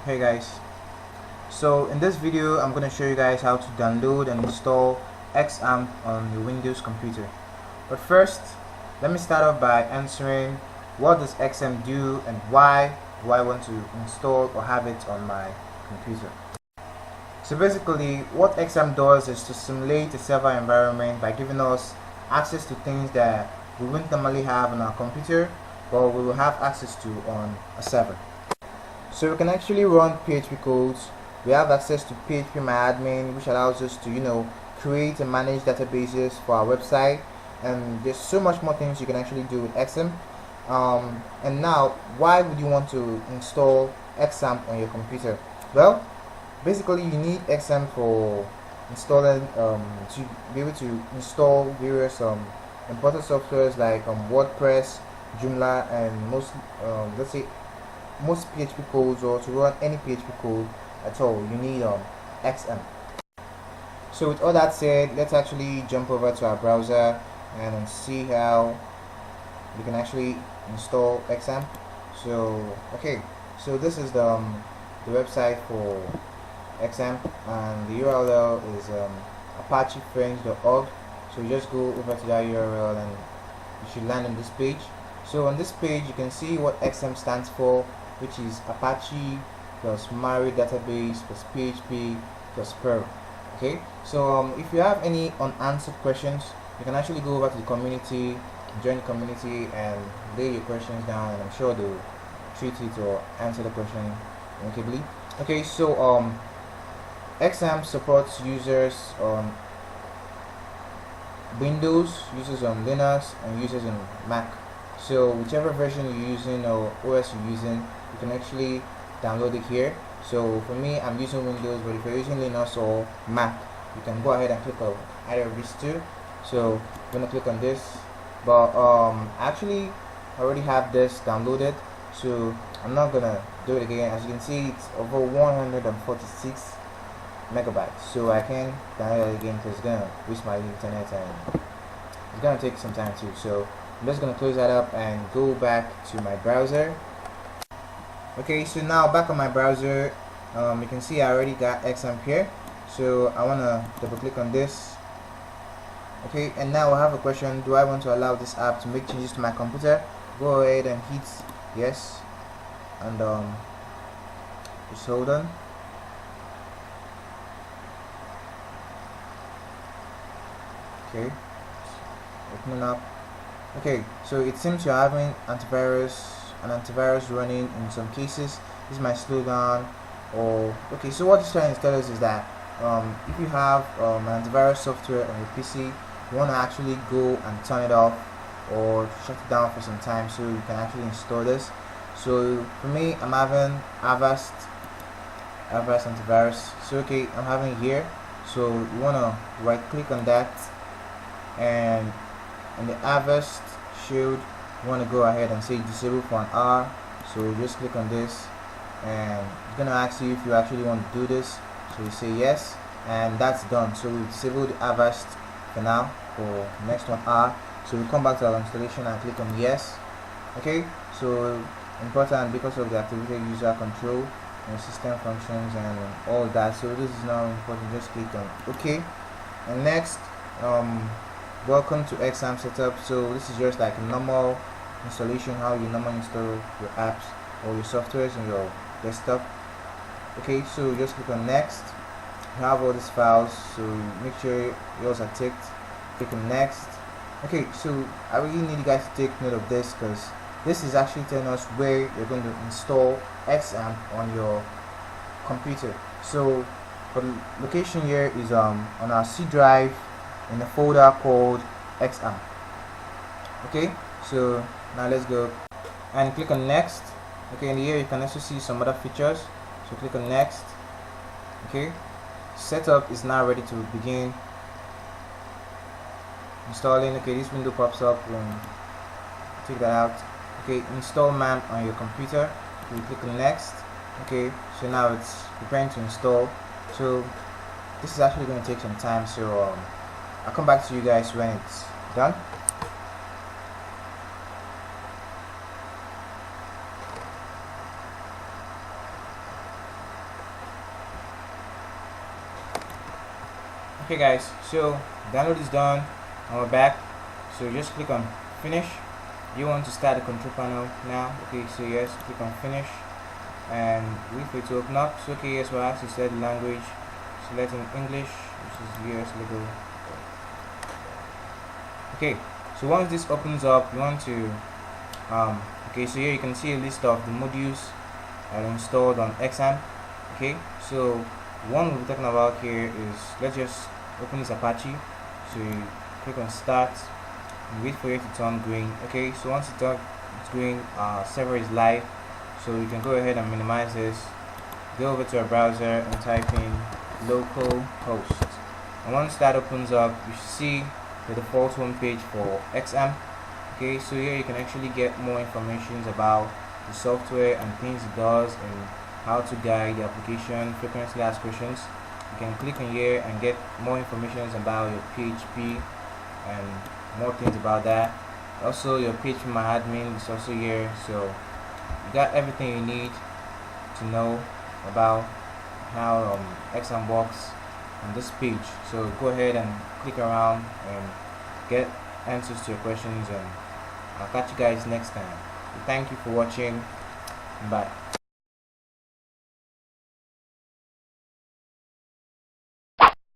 Hey guys, so in this video I'm going to show you guys how to download and install xampp on your Windows computer. But first, let me start off by answering what does xampp do and why do I want to install or have it on my computer. So basically what xampp does is to simulate a server environment by giving us access to things that we wouldn't normally have on our computer, but we will have access to on a server. So we can actually run PHP codes. We have access to phpMyAdmin, which allows us to create and manage databases for our website, and there's so much more things you can actually do with xampp. And now, why would you want to install xampp on your computer? Well, basically you need xampp for installing to be able to install various important softwares like WordPress, Joomla, and most PHP codes, or to run any PHP code at all, you need xampp. So with all that said, let's actually jump over to our browser and see how we can actually install xampp. So so this is the website for xampp, and the URL is apachefriends.org. so you just go over to that URL and you should land on this page. So on this page you can see what xampp stands for, which is Apache plus Mari database plus PHP plus Perl. Okay, so if you have any unanswered questions, you can actually go over to the community, join the community, and lay your questions down, and I'm sure they'll treat it or answer the question amicably. Okay, so xampp supports users on Windows, users on Linux, and users on Mac. So whichever version you're using or OS you're using, you can actually download it here. So for me, I'm using Windows, but if you're using Linux or Mac, you can go ahead and click on either of these two. So I'm gonna click on this, but actually I already have this downloaded, so I'm not gonna do it again. As you can see, it's over 146 megabytes, so I can download it again because it's gonna waste my internet and it's gonna take some time too. So I'm just gonna close that up and go back to my browser. Okay, so now back on my browser, you can see I already got xampp here, so I want to double click on this. Okay, and now I have a question: do I want to allow this app to make changes to my computer? Go ahead and hit yes, and just hold on. Okay, opening up. Okay, so it seems you're having an antivirus running in some cases. This might slow down, or okay, so what it's trying to tell us is that if you have an antivirus software on your PC, you want to actually go and turn it off or shut it down for some time so you can actually install this. So for me, I'm having Avast antivirus. So okay, I'm having it here, so you want to right click on that, and in the Avast shield you want to go ahead and say disable for an hour. So just click on this, and it's gonna ask you if you actually want to do this, so you say yes, and that's done. So we disable the Avast for now for the next 1 hour. So we come back to our installation and click on yes. Okay, so important because of the activated user control and system functions and all that. So this is now important. Just click on OK, and next welcome to xampp setup. So this is just like a normal installation, how you normally install your apps or your softwares on your desktop. Okay, so just click on next. You have all these files, so make sure yours are ticked. Click on next. Okay, so I really need you guys to take note of this, because this is actually telling us where you're going to install xampp on your computer. So for the location here is on our C drive in a folder called xampp. Okay, so now let's go and click on next. Okay, and here you can also see some other features, so click on next. Okay, setup is now ready to begin installing. Okay, this window pops up when take that out. Okay, install xampp on your computer. You click on next. Okay, so now it's preparing to install. So this is actually going to take some time, so I'll come back to you guys when it's done. Okay guys, so download is done and we're back. So just click on finish. You want to start the control panel now. Okay, so yes, click on finish and wait for it to open up. So okay, yes, we'll have to select the language, select in English, which is US legal. Okay, so once this opens up, you want to okay, so here you can see a list of the modules that are installed on xampp. Okay, so one we'll be talking about here is, let's just open this Apache. So you click on start and wait for it to turn green. Okay, so once it's green, server is live, so you can go ahead and minimize this, go over to our browser and type in localhost, and once that opens up, you should see the default home page for xampp. Okay, so here you can actually get more information about the software and things it does and how to guide the application, frequently asked questions. You can click on here and get more information about your PHP and more things about that. Also, your PHP admin is also here, so you got everything you need to know about how xampp works on this page. So go ahead and click around and get answers to your questions, and I'll catch you guys next time. So thank you for watching. Bye.